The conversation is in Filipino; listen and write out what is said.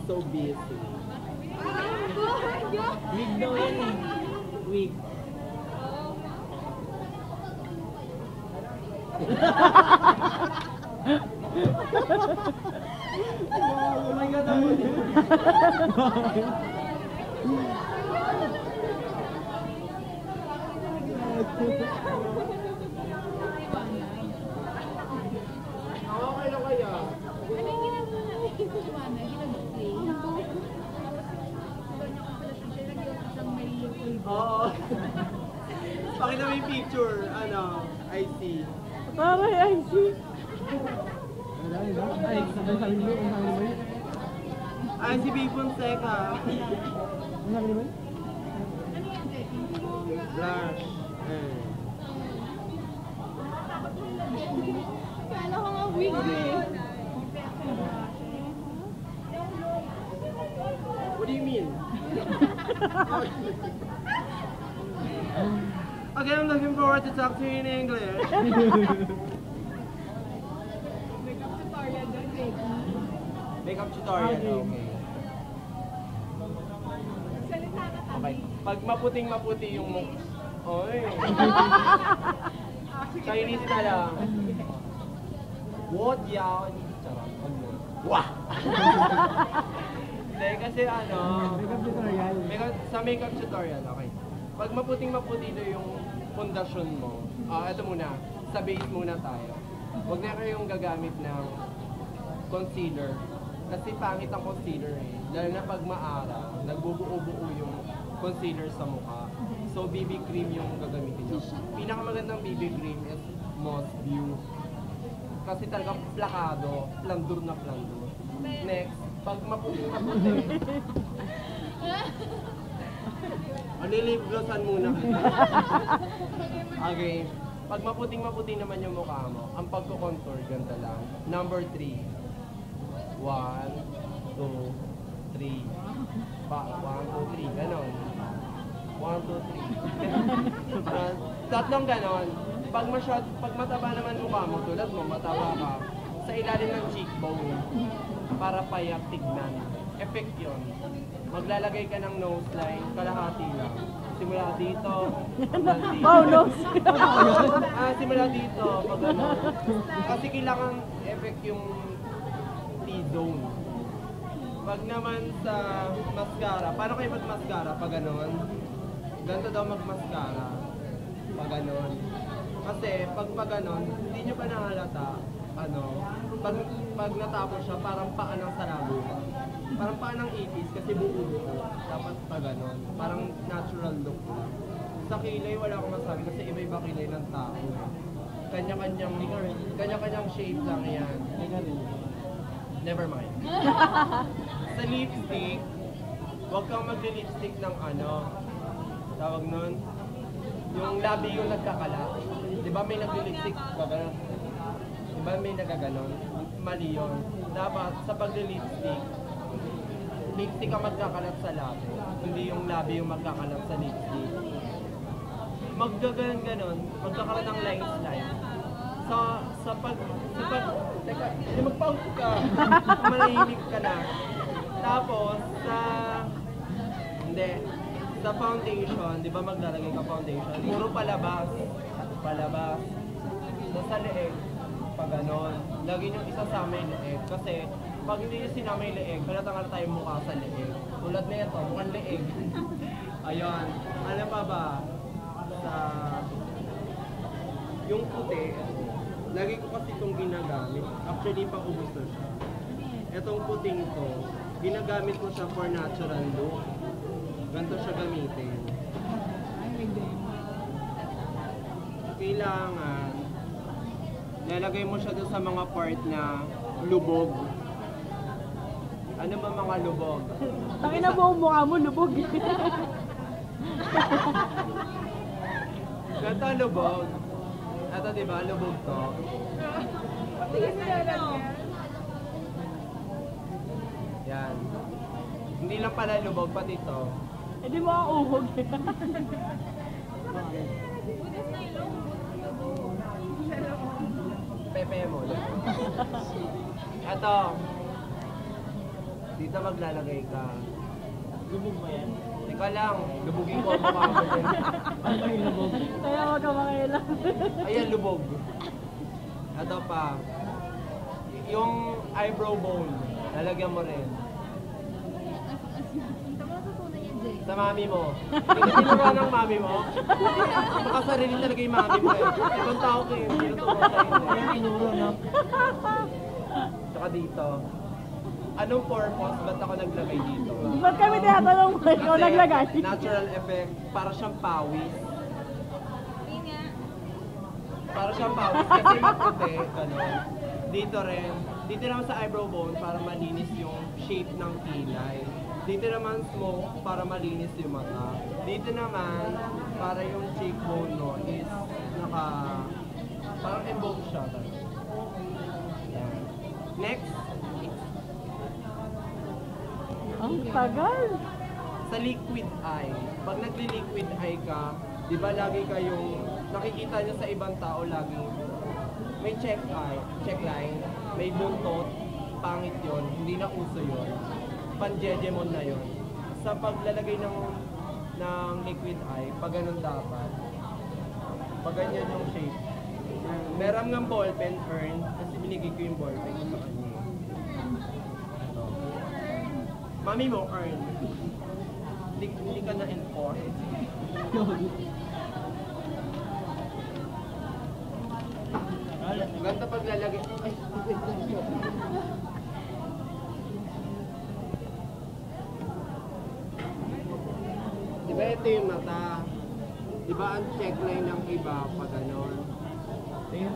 so busy. Wig daw yan eh. Wig. Oh my God, ako din. Okay lang kaya. Ano yung ginagawa na? Ginagawa? Ginagawa? Oo. Pakita mo yung picture. Ano? I see. Parang I see. Ay, si Big Fonseca. Blush. Kala ko nga wig eh. What do you mean? Okay, I'm looking forward to talk to you in English. Makeup tutorial doon, baby. Makeup tutorial, okay. Salita ka tabi. Okay. Pag maputing-maputi yung mukha. Oy. Chinese na lang. What yaw? Charot. Wah! Hindi, kasi ano... Makeup tutorial. Sa makeup tutorial, okay. Pag maputing-maputi na yung pundasyon mo, ito muna, sa base muna tayo. Huwag na kayong gagamit ng concealer. Kasi pangit ang concealer eh. Lalo na pag maaraw, nagbubuo-buo yung concealer sa mukha. So, BB cream yung gagamitin nyo. Pinakamagandang BB cream is Moss View. Kasi talagang plakado, plandur na plandur. Next, pag maputing-maputi. Lip glossan muna. Okay. Pag maputing-maputi naman yung mukha mo, ang pagko-contour, ganda lang. Number 3. 1, 2, 3. 1, 2, 3. Ganon. 1, 2, 3. Tatlong ganon. Pag mataba naman mukha mo, tulad mo, mataba ka, sa ilalim ng cheekbone, para payak tignan. Effect yun. Maglalagay ka ng nose line, kalahati lang. Simula dito, hanggang dito. Oh, nose! Simula dito, pag ano. Kasi kailangan effect yung T-zone. Pag naman sa mascara, paano kayo mag-mascara? Pag ganon? Ganito daw mag-mascara. Pag ganon. Kasi pag ganon, hindi nyo pa nahalata, pag natapos siya, parang paa ng sarado. Parang paa ng ipis kasi buo-buo. Dapat pa ganon. Parang natural look. Sa kilay, wala akong masabi kasi iba-iba kilay ng tao. Kanya-kanyang shape lang yan. Never mind. Sa lipstick, huwag kang magli-lipstick ng tawag nun, yung labi yung nagkakalat. Di ba may nagli-lipstick? Di ba may nagaganon? Mali yun. Dapat sa pagli-lipstick, lipstick ang magkakalat sa labi. Hindi yung labi yung magkakalat sa lipstick. Maggaganon, magkakalat ng lines. Teka, magpa-out ka. Manahimik ka na. Tapos, sa foundation, di ba maglalagay ka foundation? Puro palabas. Sa leeg, pag ganon. Lagi nyo isasama yung leeg. Kasi, pag hindi nyo sinama yung leeg, halatang tayo mukha sa leeg. Tulad na ito, mukhang leeg. Ayun. Ano pa ba? Yung puti, lagi ko kasi itong ginagamit. Actually, pang-ubos na siya. Itong puting ito, ginagamit ko siya for natural look. Ganito siya gamitin. Kailangan, lalagay mo siya doon sa mga part na lubog. Ano ba mga lubog? Tangina mo ang mukha mo, lubog. Ganito lubog. Ito diba, lubog to. Yan. Hindi lang pala lubog, pati to. Hindi mo ang uhog. Pepe mo. Ito. Dito maglalagay ka. Lubog ba yan? Teka lang, lubugin ko ang mukha mo din. Ano yung lubog? Kaya wag ka makailang. Ayan, lubog. Ito pa. Yung eyebrow bone, lalagyan mo rin. Saan mo natutunan yan, Jay? Sa mami mo. Hindi ka tinuruan ng mami mo. Baka sarili talaga yung mami mo eh. Ibang tao ko eh. Hindi naturuan sa'yo Kaya eh. tinuro, no? Tsaka dito. Anong purpose? Ba't ako naglagay dito? Ba't kami tinatanong mo? Ikaw Kasi naglagay. natural effect. Para siyang pawis. Yun nga. Para siyang pawis. Kasi maputi. Ganun. Dito rin. Dito naman sa eyebrow bone para malinis yung shape ng kilay. Dito naman smoke para malinis yung mata. Dito naman para yung cheekbone no is parang embossed siya. Yan. Next, Ang tagal. sa liquid eye. Pag nagli-liquid eye ka, di ba lagi kayong nakikita nyo sa ibang tao laging may check line, may buntot, pangit yon, hindi na uso yon. Pan-jejemon na yon. Sa paglalagay ng liquid eye, pag ganun dapat. Pag ganyan yung shape. Meron ng ballpen earn, kasi binigay ko yung ballpen ko sa kanya. Ito. Mami mo, earn. Hindi ka na-enforce. Ganda paglalagay. Ay, di ba ito yung mata? Di ba ang checkline ng iba pag ganon? Ayun,